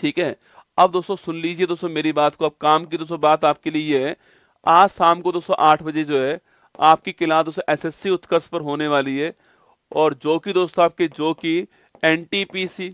ठीक है। अब दोस्तों सुन लीजिए दोस्तों मेरी बात को। अब काम की दोस्तों बात आपके लिए ये है, आज शाम को दोस्तों 8 बजे जो है आपकी क्लास दोस्तों एसएससी उत्कर्ष पर होने वाली है। और जो कि एनटीपीसी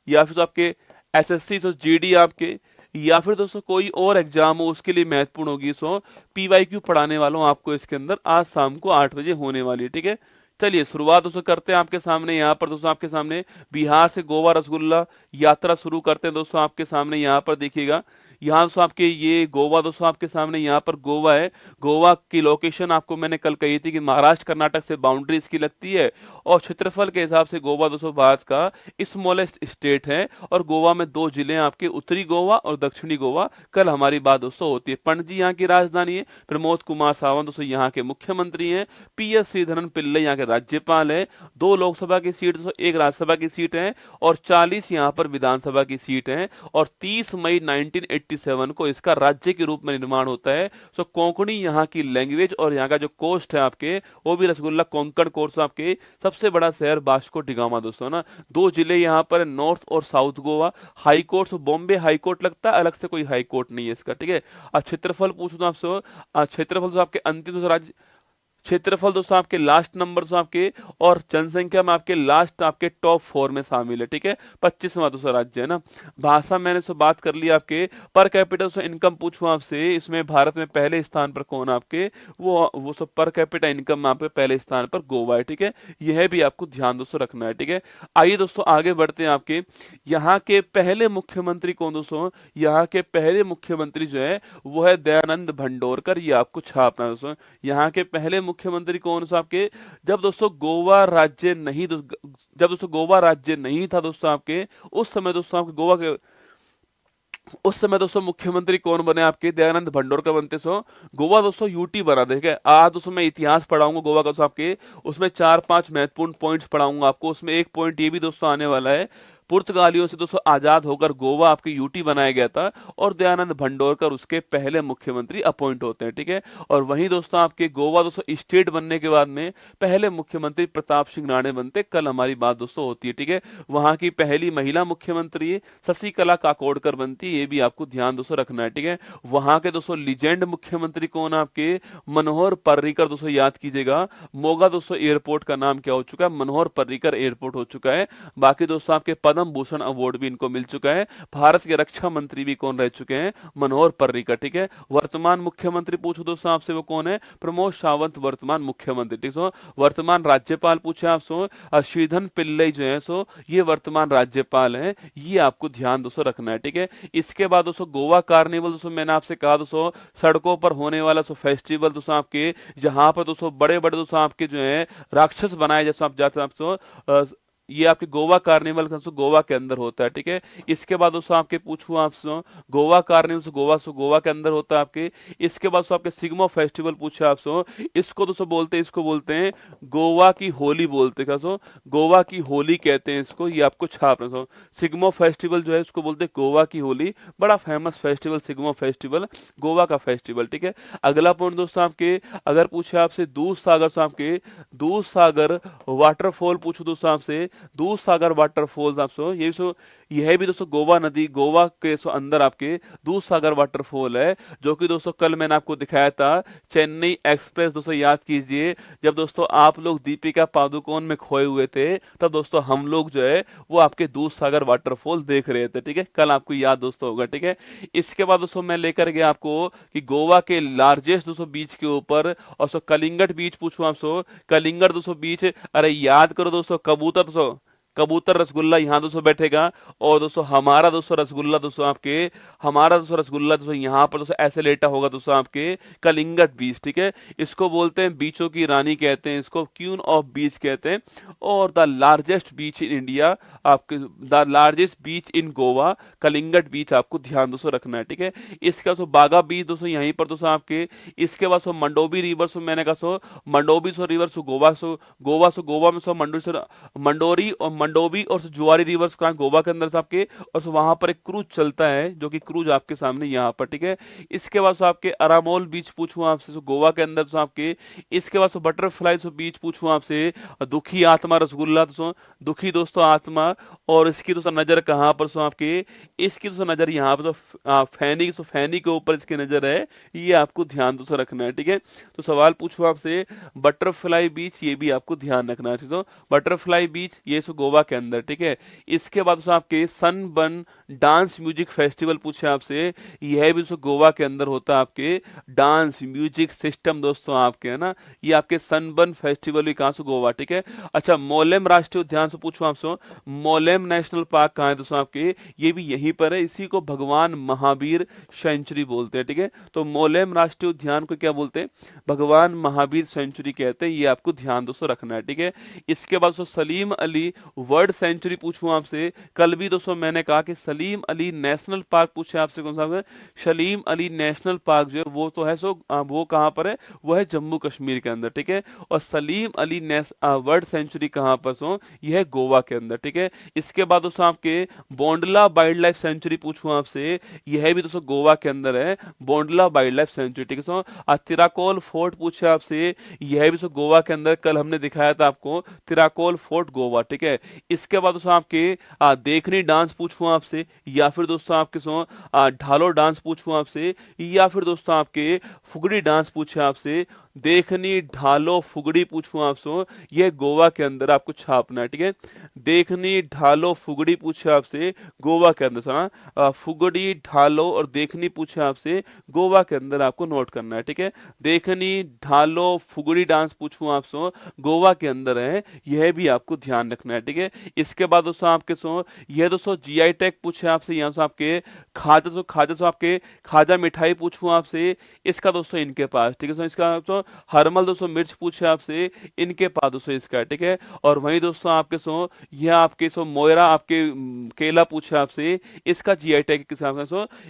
या फिर तो आपके एसएससी सो जीडी आपके, या फिर दोस्तों कोई और एग्जाम हो उसके लिए महत्वपूर्ण होगी, सो पीवाईक्यू पढ़ाने वालों आपको इसके अंदर आज शाम को 8 बजे होने वाली है। ठीक है, चलिए शुरुआत दोस्तों करते हैं आपके सामने। यहाँ पर दोस्तों आपके सामने बिहार से गोवा रसगुल्ला यात्रा शुरू करते हैं दोस्तों। आपके सामने यहाँ पर देखिएगा, यहाँ दोस्तों आपके ये गोवा दोस्तों आपके सामने यहाँ पर गोवा है। गोवा की लोकेशन आपको मैंने कल कही थी कि महाराष्ट्र कर्नाटक से बाउंड्री इसकी लगती है, और क्षेत्रफल के हिसाब से गोवा दोस्तों भारत का स्मॉलेस्ट स्टेट है। और गोवा में 2 जिले हैं आपके, उत्तरी गोवा और दक्षिणी गोवा। कल हमारी बात दोस्तों होती है। पणजी यहाँ की राजधानी है। प्रमोद कुमार सावंत दोस्तों यहाँ के मुख्यमंत्री हैं। पीएस श्रीधरन पिल्ले यहाँ के राज्यपाल है। 2 लोकसभा की सीट दोस्तों, 1 राज्यसभा की सीट है, और 40 यहाँ पर विधानसभा की सीट है। और 30 मई 1987 को इसका राज्य के रूप में निर्माण होता है। सो कोंकणी यहाँ की लैंग्वेज, और यहाँ का जो कोस्ट है आपके वो भी रसगुल्ला कोंकण कोर्स आपके। सबसे बड़ा शहर वास्को डिगामा दोस्तों ना। 2 जिले यहाँ पर, नॉर्थ और south Goa. High court Bombay high court लगता है, अलग से कोई हाई कोर्ट नहीं है इसका। ठीक है, अब क्षेत्रफल पूछूं तो आपसे, क्षेत्रफल तो आपके अंतिम राज्य क्षेत्रफल दोस्तों आपके लास्ट नंबर दोस्तों आपके, और जनसंख्या में आपके लास्ट आपके टॉप 4 में शामिल है। ठीक है, 25वां दोस्तों राज्य है ना। भाषा मैंने सो बात कर ली आपके। पर कैपिटा दोस्तों इनकम पूछूं आपसे, इसमें भारत में पहले स्थान पर कौन आपके, वो सब पर कैपिटा इनकम में आपके पहले स्थान पर गोवा है। ठीक है, यह भी आपको ध्यान दोस्तों रखना है। ठीक है, आइए दोस्तों आगे बढ़ते हैं। आपके यहाँ के पहले मुख्यमंत्री कौन दोस्तों, यहाँ के पहले मुख्यमंत्री जो है वो है दयानंद भंडोरकर। ये आपको छापना है दोस्तों। यहाँ के पहले मुख्यमंत्री कौन सा आपके, जब दोस्तों गोवा राज्य नहीं जब दोस्तों गोवा राज्य नहीं था दोस्तों आपके, उस समय दोस्तों आपके गोवा के उस समय दोस्तों मुख्यमंत्री कौन बने आपके, दयानंद भंडोरकर बनते। सो गोवा दोस्तों यूटी बना देखे। आज दोस्तों मैं इतिहास पढ़ाऊंगा गोवा का दोस्तों आपके, उसमें 4-5 महत्वपूर्ण पॉइंट्स पढ़ाऊंगा आपको। उसमें एक पॉइंट ये भी दोस्तों आने वाला है, पुर्तगालियों से दोस्तों आजाद होकर गोवा आपके यूटी बनाया गया था, और दयानंद भंडोरकर उसके पहले मुख्यमंत्री अपॉइंट होते हैं। ठीक है, और वहीं दोस्तों आपके गोवा दोस्तों स्टेट बनने के बाद में पहले मुख्यमंत्री प्रताप सिंह राणे बनते। कल हमारी बात दोस्तों होती है। ठीक है, वहां की पहली महिला मुख्यमंत्री शशिकला काकोडकर बनती है, ये भी आपको ध्यान दोस्तों रखना है। ठीक है, वहां के दोस्तों लीजेंड मुख्यमंत्री कौन आपके, मनोहर पर्रिकर दोस्तों याद कीजिएगा। मोगा दोस्तों एयरपोर्ट का नाम क्या हो चुका है, मनोहर पर्रिकर एयरपोर्ट हो चुका है। बाकी दोस्तों आपके पद्म भूषण अवार्ड भी इनको मिल चुका है। भारत के रक्षा मंत्री भी कौन रह चुके हैं, मनोहर पर्रिकर। ठीक है, वर्तमान मुख्यमंत्री पूछो दोस्तों आपसे, वो कौन है, प्रमोद सावंत वर्तमान मुख्यमंत्री। ठीक है, वर्तमान राज्यपाल पूछे आपसे, श्रीधरन पिल्लई जो है सो ये वर्तमान राज्यपाल हैं। ये आपको ध्यान दोस्तों रखना है। ठीक है, इसके बाद दोस्तों गोवा कार्निवल दोस्तों, मैंने आपसे कहा दोस्तों सड़कों पर होने वाला सो फेस्टिवल दोस्तों आपके, जहां पर दोस्तों बड़े बड़े दोस्तों आपके जो है राक्षस बनाए, जैसे आप जाते हैं आपसे, ये आपके गोवा कार्निवल गोवा के अंदर होता है। ठीक है, इसके बाद दोस्तों आपके पूछूं आपसे, गोवा कार्निवल गोवा के अंदर होता है आपके। इसके बाद आपके सिग्मो फेस्टिवल पूछे आपसे, इसको बोलते हैं गोवा की होली बोलते हैं। सो गोवा की होली कहते हैं इसको, ये आपको छापना। सो सिग्मो फेस्टिवल जो है इसको बोलते हैं गोवा की होली। बड़ा famous festival Shigmo festival, Goa का फेस्टिवल। ठीक है, अगला पॉइंट दोस्तों आपके, अगर पूछे आपसे दूध सागर से आपके, दूध सागर वाटरफॉल पूछो दोस्तों आपसे, दूध सागर वाटरफॉल्स आपसे, यह भी दोस्तों गोवा नदी, गोवा के अंदर आपके दूध सागर वाटरफॉल है, जो कि दोस्तों कल मैंने आपको दिखाया था चेन्नई एक्सप्रेस। दोस्तों याद कीजिए, जब दोस्तों आप लोग दीपिका पादुकोण में खोए हुए थे, तब दोस्तों हम लोग जो है वो आपके दूध सागर वाटरफॉल देख रहे थे। ठीक है, कल आपको याद दोस्तों होगा। ठीक है, इसके बाद दोस्तों मैं लेकर गया आपको कि गोवा के लार्जेस्ट दोस्तों बीच के ऊपर, और सो कलिंगट बीच पूछूं आपसे, कलिंगट दोस्तों बीच, अरे याद करो दोस्तों, कबूतर दोस्तों, कबूतर रसगुल्ला यहाँ दोस्तों बैठेगा। और दोस्तों हमारा दोस्तों रसगुल्ला दोस्तों आपके, हमारा दोस्तों रसगुल्ला दोस्तों यहाँ पर दोस्तों ऐसे लेटा होगा दोस्तों आपके कलिंगट बीच। ठीक है, इसको बोलते हैं बीचों की रानी कहते हैं, इसको क्वीन ऑफ बीच कहते हैं। और the largest beach in India आपके, द लार्जेस्ट बीच इन गोवा, कलिंगट बीच आपको ध्यान दोस्तों रखना है। ठीक है, इसका सो बागा बीच दोस्तों यहीं पर दोस्तों आपके। इसके बाद सो मंडोवी रिवर, सो मैंने कहा सो मंडोवी सो रिवर, सो गोवा में सो मंडोरी और मंडोवी और जुआरी रिवर्स कहाँ गोवा के अंदर से आपके, और वहां पर एक क्रूज चलता है जो कि क्रूज आपके सामने यहाँ पर, ठीक है। इसके बाद आपके अरामोल बीच पूछूं आपसे, गोवा के अंदर तो आपके। इसके बाद बटरफ्लाई बीच पूछूं आपसे, दुखी आत्मा रसगुल्ला दोस्तों, दुखी दोस्तों आत्मा। और इसकी दोस्तों नजर कहाँ पर सो आपके, इसकी दोस्तों नजर यहाँ पर फैनी, फैनी के ऊपर इसकी नजर है, ये आपको ध्यान दोस्तों रखना है, ठीक है। तो सवाल पूछो आपसे बटरफ्लाई बीच, ये भी आपको ध्यान रखना है, ठीक है। बटरफ्लाई बीच ये सो गोवा के अंदर, ठीक है। इसके बाद दोस्तों आपके सनबर्न डांस म्यूजिक फेस्टिवल पूछे आपसे, यह भी दोस्तों गोवा के अंदर होता है आपके डांस म्यूजिक सिस्टम दोस्तों आपके, है ना। ये आपके सनबर्न फेस्टिवल भी कहाँ से, गोवा, ठीक है। अच्छा, मोलेम राष्ट्रीय उद्यान से पूछूं आपसे, मोलेम नेशनल पार्क कहाँ है दोस्तों आपके, ये भी यहीं पर है, इसी को भगवान महावीर सेंचुरी बोलते हैं, ठीक है। तो मोलेम राष्ट्रीय उद्यान को क्या बोलते हैं, भगवान महावीर सेंचुरी कहते हैं, ये आपको ध्यान दोस्तों रखना है, ठीक है। इसके बाद दोस्तों सलीम अली वर्ल्ड सेंचुरी पूछूं आपसे, कल भी दोस्तों मैंने कहा कि सलीम अली नेशनल पार्क पूछे आपसे, कौन सा, सलीम अली नेशनल पार्क जो है वो तो है वो कहाँ पर है, वो है जम्मू कश्मीर के अंदर, ठीक है। और सलीम अली वर्ल्ड सेंचुरी कहाँ पर सो, यह है गोवा के अंदर, ठीक है। इसके बाद दोस्तों आपके बोंडला वाइल्ड लाइफ सेंचुरी पूछूं आपसे, यह भी दोस्तों गोवा के अंदर है, बोंडला वाइल्ड लाइफ सेंचुरी, ठीक है। तिराकोल फोर्ट पूछे आपसे, यह भी दोस्तों गोवा के अंदर, कल हमने दिखाया था आपको तिराकोल फोर्ट गोवा, ठीक है। इसके बाद दोस्तों आपके देखनी डांस पूछूं आपसे, या फिर दोस्तों आपके ढालो डांस पूछूं आपसे, या फिर दोस्तों आपके फुगड़ी डांस पूछे आपसे, देखनी ढालो फुगड़ी पूछूं आपसे, यह गोवा के अंदर आपको छापना है, ठीक है। देखनी ढालो फुगड़ी पूछे आपसे, गोवा के अंदर सुना, फुगड़ी ढालो और देखनी पूछे आपसे, गोवा के अंदर आपको नोट करना है, ठीक है। देखनी ढालो फुगड़ी डांस पूछूं आपसे, गोवा के अंदर है, यह भी आपको ध्यान रखना है, ठीक है। इसके बाद दोस्तों आपके यह दोस्तों जीआई टैग पूछे आपसे, यहाँ से आपके खाजा आपके खाजा मिठाई पूछूं आपसे, इसका दोस्तों इनके पास, ठीक है। इसका दोस्तों हरमल दोस्तों मिर्च पूछे आपसे, इनके पास दोस्तों इसका, ठीक है। और वहीं दोस्तों आपके यह आपके मोयरा आपके केला पूछे आपसे, इसका जीआई टैग किस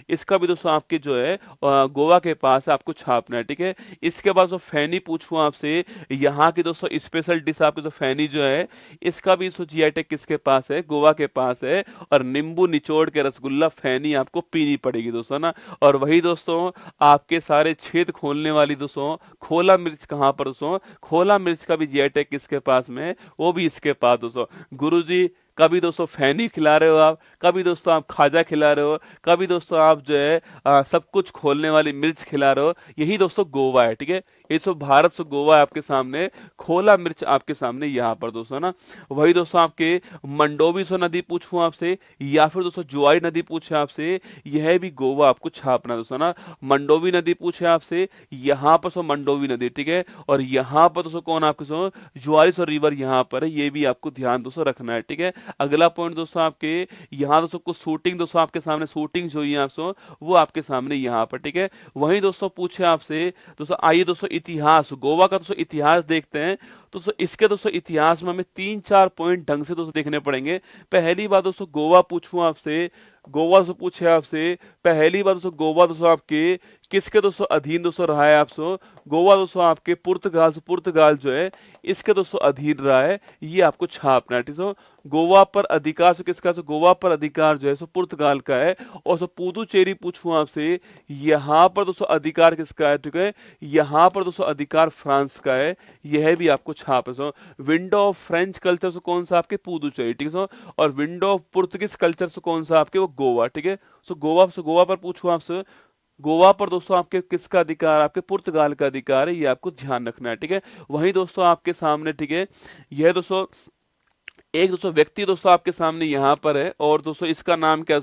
इसका भी दोस्तों आपके जो है गोवा के पास आपको छापना है, ठीक है। इसके बाद फैनी पूछूं आपसे, यहाँ की दोस्तों स्पेशल डिश आपके फैनी जो है, इसका भी जीआई टैग किसके पास है, गोवा के पास है। और नींबू निचोड़ के रसगुल्ला फैनी आपको पीनी पड़ेगी दोस्तों ना। और वही दोस्तों आपके सारे छेद खोलने वाली दोस्तों खोला मिर्च कहाँ पर दोस्तों, खोला मिर्च का भी जीआई टैग किसके पास में, वो भी इसके पास दोस्तों। गुरुजी कभी दोस्तों फैनी खिला रहे हो आप, कभी दोस्तों आप खाजा खिला रहे हो, कभी दोस्तों आप जो है सब कुछ खोलने वाली मिर्च खिला रहे हो, यही दोस्तों गोवा है, ठीक है। ये भारत से गोवा है आपके सामने, खोला मिर्च आपके सामने यहाँ पर दोस्तों ना। वही दोस्तों आपके मंडोवी नदी पूछूं आपसे, या फिर दोस्तों जुआरी नदी पूछे आपसे, यह भी गोवा आपको छापना दोस्तों ना। मंडोवी नदी पूछे आपसे, यहाँ पर मंडोवी नदी, ठीक है। और यहाँ पर दोस्तों कौन आपके जुआरी रिवर यहाँ पर है, ये भी आपको ध्यान दोस्तों रखना है, ठीक है। अगला पॉइंट दोस्तों आपके यहाँ दोस्तों कुछ शूटिंग दोस्तों आपके सामने, शूटिंग जो है आपसे वो आपके सामने यहाँ पर, ठीक है। वहीं दोस्तों पूछे आपसे दोस्तों, आइए दोस्तों इतिहास, गोवा का दोस्तों इतिहास देखते हैं। दोस्तों इसके दोस्तों इतिहास में हमें 3-4 पॉइंट ढंग से दोस्तों देखने पड़ेंगे। पहली बात दोस्तों गोवा पूछूं आपसे, गोवा से पूछे आपसे, पहली बात दोस्तों गोवा दोस्तों आपके किसके दोस्तों अधीन दोस्तों रहा है आपसे, गोवा दोस्तों आपके पुर्तगाल से, पुर्तगाल जो है इसके दोस्तों अधीन रहा है, ये आपको छापना है, ठीक है। गोवा पर अधिकार से किसका, गोवा पर अधिकार जो है सो पुर्तगाल का है। और पुदुचेरी पूछूं आपसे, यहाँ पर दोस्तों अधिकार किसका है, ठीक है। यहाँ पर दोस्तों अधिकार फ्रांस का है, यह भी आपको छाप है। विंडो ऑफ फ्रेंच कल्चर से कौन सा आपके, पुदुचेरी, ठीक है। और विंडो ऑफ पुर्तगीज कल्चर से कौन सा आपके, वो गोवा, ठीक है। गोवा पर पूछूं आपसे, गोवा पर दोस्तों आपके किसका अधिकार, आपके पुर्तगाल का अधिकार है, ये आपको ध्यान रखना है, ठीक है। वहीं दोस्तों आपके सामने, ठीक है, यह दोस्तों एक दोस्तों व्यक्ति दोस्तों आपके सामने यहाँ पर है, और दोस्तों इसका नाम क्या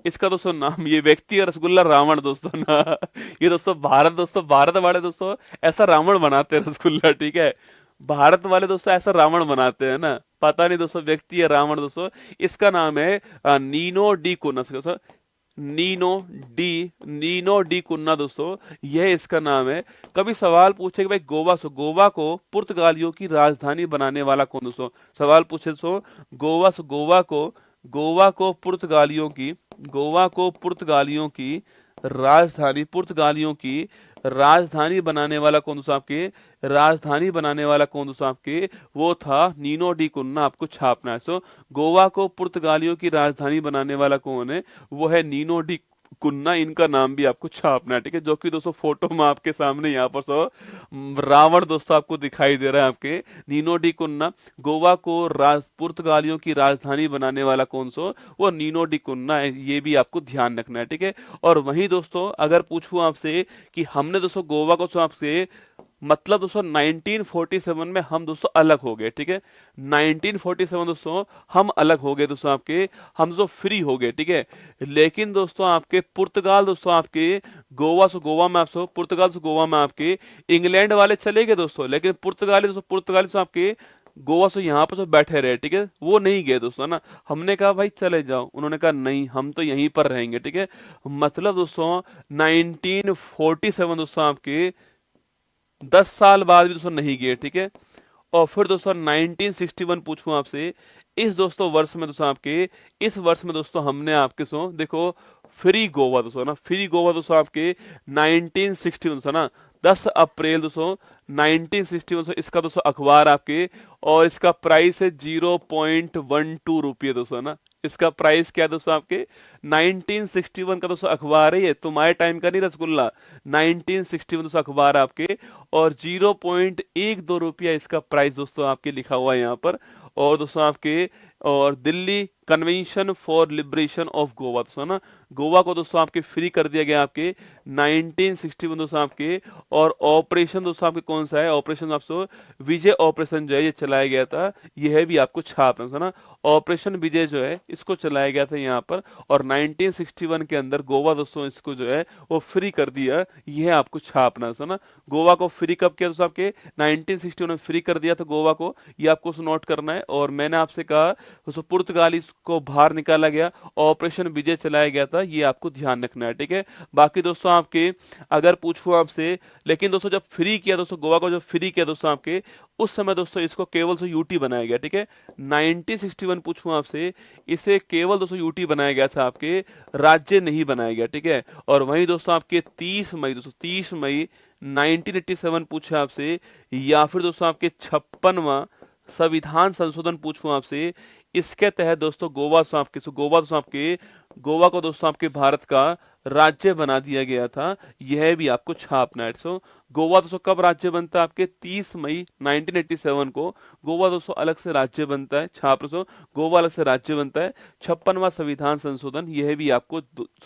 इसका दोस्तों नाम, ये व्यक्ति है रसगुल्ला रावण दोस्तों ना। ये दोस्तों भारत वाले दोस्तों ऐसा रावण बनाते हैं रसगुल्ला, ठीक है। भारत वाले दोस्तों ऐसा रावण बनाते हैं ना, पता नहीं दोस्तों व्यक्ति है रावण दोस्तों। इसका नाम है नीनो डी कुन्ना, नीनो डी कुन्ना दोस्तों, यह इसका नाम है। कभी सवाल पूछे कि भाई गोवा को पुर्तगालियों की राजधानी बनाने वाला कौन दोस्तों, सवाल पूछे गोवा को पुर्तगालियों की राजधानी, पुर्तगालियों की राजधानी बनाने वाला कौन दोस्तों आपके, राजधानी बनाने वाला कौन दोस्तों आपके, वो था नीनो डी कुन्ना, आपको छापना है। सो गोवा को पुर्तगालियों की राजधानी बनाने वाला कौन है, वो है नीनो डी कुन्ना, इनका नाम भी आपको छापना है, ठीक है। जो कि दोस्तों फोटो में आपके सामने यहाँ पर सो रावण दोस्तों आपको दिखाई दे रहा है आपके, नीनो डी कुन्ना। गोवा को पुर्तगालियों की राजधानी बनाने वाला कौन सो, वो नीनो डी कुन्ना है, ये भी आपको ध्यान रखना है, ठीक है। और वहीं दोस्तों अगर पूछूं आपसे कि हमने दोस्तों गोवा को सो आपसे मतलब दोस्तों 1947 में हम दोस्तों अलग हो गए, ठीक है। 1947 दोस्तों हम अलग हो गए दोस्तों आपके, हम दोस्तों फ्री हो गए, ठीक है। लेकिन दोस्तों आपके पुर्तगाल दोस्तों आपके गोवा से गोवा में आपसे पुर्तगाल से गोवा में आपके इंग्लैंड वाले चले गए दोस्तों, लेकिन पुर्तगाली से आपके गोवा से यहाँ पर सब बैठे रहे, ठीक है। वो नहीं गए दोस्तों ना, हमने कहा भाई चले जाओ, उन्होंने कहा नहीं हम तो यहीं पर रहेंगे, ठीक है। मतलब दोस्तों 1947 दोस्तों आपके 10 साल बाद भी दोस्तों नहीं गए, ठीक है। और फिर दोस्तों 1961 पूछूं आपसे, इस दोस्तों वर्ष में दोस्तों आपके, इस वर्ष में दोस्तों हमने आपके सो देखो फ्री गोवा दोस्तों ना, फ्री गोवा दोस्तों आपके 1961 दोस्तों ना, 10 अप्रैल दोस्तों 1961 दोस्तों, इसका दोस्तों अखबार आपके, और इसका प्राइस है 0.12 रुपये दोस्तों ना। इसका प्राइस क्या है दोस्तों आपके, 1961 का दोस्तों अखबार है ये, तुम्हारे टाइम का नहीं रसगुल्ला, 1961 दोस्तों अखबार आपके, और 0.12 रुपया इसका प्राइस दोस्तों आपके लिखा हुआ है यहाँ पर। और दोस्तों आपके और Delhi convention for liberation of Goa दोस्तों ना, गोवा को दोस्तों आपके फ्री कर दिया गया आपके 1961 दोस्तों आपके। और ऑपरेशन दोस्तों आपके कौन सा है, ऑपरेशन आपसे विजय ऑपरेशन जो है ये चलाया गया था, यह भी आपको छाप है ना। ऑपरेशन विजय जो है इसको चलाया गया था यहाँ पर, और 1961 के अंदर गोवा दोस्तों इसको जो है वो फ्री कर दिया, यह आपको छापना है ना। गोवा को फ्री कब किया दोस्तों आपके, 1961 में फ्री कर दिया था गोवा को, ये आपको नोट करना है। और मैंने आपसे कहा दोस्तों पुर्तगाली को बाहर निकाला गया, ऑपरेशन विजय चलाया गया था, ये आपको ध्यान रखना है, ठीक है। बाकी दोस्तों आपके अगर पूछूं आपसे, लेकिन दोस्तों जब फ्री किया दोस्तों गोवा को, जब फ्री किया दोस्तों आपके, उस समय दोस्तों इसको केवल सो यूटी बनाया गया, ठीक है। 1961 पूछूं आपसे, इसे केवल दोस्तों यूटी बनाया गया था आपके, राज्य नहीं बनाया गया, ठीक है। और वहीं दोस्तों आपके 30 मई दोस्तों 30 मई 1987 पूछे आपसे, या फिर दोस्तों आपके 56वां संविधान संशोधन पूछूं आपसे, इसके तहत दोस्तों गोवा दोस्तों आपके गोवा को दोस्तों आपके भारत का राज्य बना दिया गया था, यह भी आपको छापना है। सो गोवा दोस्तों कब राज्य बनता है आपके, 30 मई 1987 को गोवा दोस्तों अलग से राज्य बनता है, छाप सो गोवा अलग से राज्य बनता है। 56वां संविधान संशोधन, यह भी आपको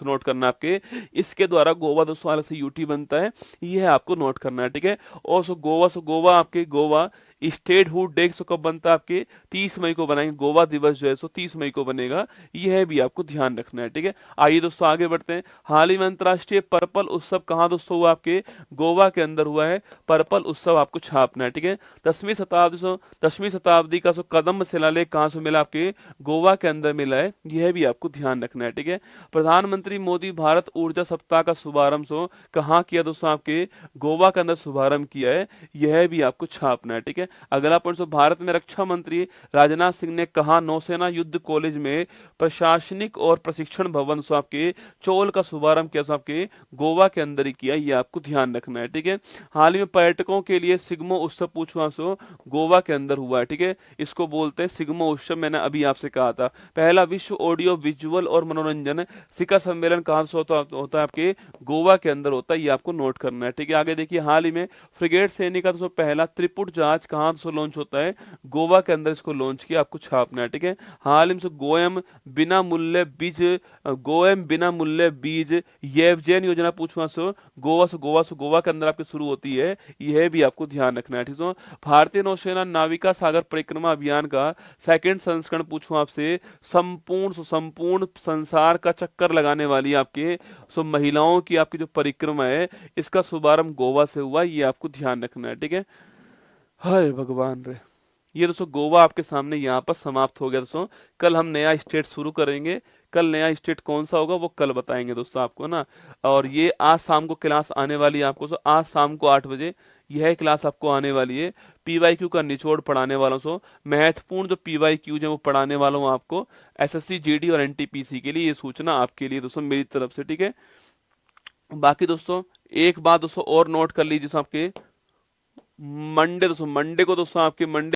नोट करना है आपके, इसके द्वारा गोवा दोस्तों अलग से यूटी बनता है, यह आपको नोट करना है, ठीक है। और सो गोवा आपके गोवा स्टेट हुड डे कब बनता है आपके, 30 मई को बनाएंगे, गोवा दिवस जो है सो 30 मई को बनेगा, यह भी आपको ध्यान रखना है, ठीक है। आइए दोस्तों आगे बढ़ते हैं। हाल ही में अंतरराष्ट्रीय पर्पल उत्सव कहाँ दोस्तों हुआ आपके, गोवा के अंदर हुआ है, पर्पल उत्सव आपको छापना है, ठीक है। 10वीं शताब्दी का सो कदम शिलालेख कहाँ से मिला आपके, गोवा के अंदर मिला है, यह भी आपको ध्यान रखना है, ठीक है। प्रधानमंत्री मोदी भारत ऊर्जा सप्ताह का शुभारंभ सो कहाँ किया दोस्तों आपके, गोवा के अंदर शुभारंभ किया है, यह भी आपको छापना है, ठीक है। अगला पॉइंट, भारत में रक्षा मंत्री राजनाथ सिंह ने कहा नौसेना युद्ध कॉलेज में प्रशासनिक और प्रशिक्षण भवन सो आपके चोल का शुभारंभ किया सो आपके गोवा के अंदर ही किया, ये आपको ध्यान रखना है, ठीक है। हाल ही में पर्यटकों के लिए सिग्मो उत्सव पूछो आपसे, गोवा के अंदर हुआ है, ठीक है। इसको बोलते हैं सिग्मो उत्सव, मैंने अभी आपसे कहा था। पहला विश्व ऑडियो विजुअल और मनोरंजन शिखर सम्मेलन कहां से होता है आपके, गोवा के अंदर होता है, ये आपको नोट करना है, ठीक है। आगे देखिए, हाल ही में फ्रिगेट श्रेणी का पहला त्रिपुट जहाज कहां से लॉन्च होता है, गोवा के अंदर इसको लॉन्च किया, आपको छापना है, ठीक है। हाल ही में गोएम बिना मूल्य बीज येवजेन योजना पूछना सो गोवा के अंदर आपके शुरू होती है, यह भी आपको ध्यान रखना है, ठीक है। भारतीय नौसेना नाविका सागर परिक्रमा अभियान का सेकंड संस्करण पूछूं आपसे, संपूर्ण संसार का चक्कर लगाने वाली आपके महिलाओं की आपकी जो परिक्रमा है, इसका शुभारंभ गोवा से हुआ, ये आपको ध्यान रखना है, ठीक है। हाय भगवान रे, ये दोस्तों गोवा आपके सामने यहाँ पर समाप्त हो गया दोस्तों। कल हम नया स्टेट शुरू करेंगे, कल नया स्टेट कौन सा होगा वो कल बताएंगे दोस्तों आपको ना। और ये आज शाम को क्लास आने वाली है आपको, सो आज शाम को 8 बजे यह क्लास आपको आने वाली है। पीवाईक्यू का निचोड़ पढ़ाने वालों सो महत्वपूर्ण जो पीवाईक्यू है वो पढ़ाने वाला हूँ आपको, एसएससी जीडी और एनटीपीसी के लिए, ये सूचना आपके लिए दोस्तों मेरी तरफ से, ठीक है। बाकी दोस्तों एक बात दोस्तों और नोट कर लीजिए, आपके मंडे दोस्तों, मंडे को दोस्तों आपके मंडे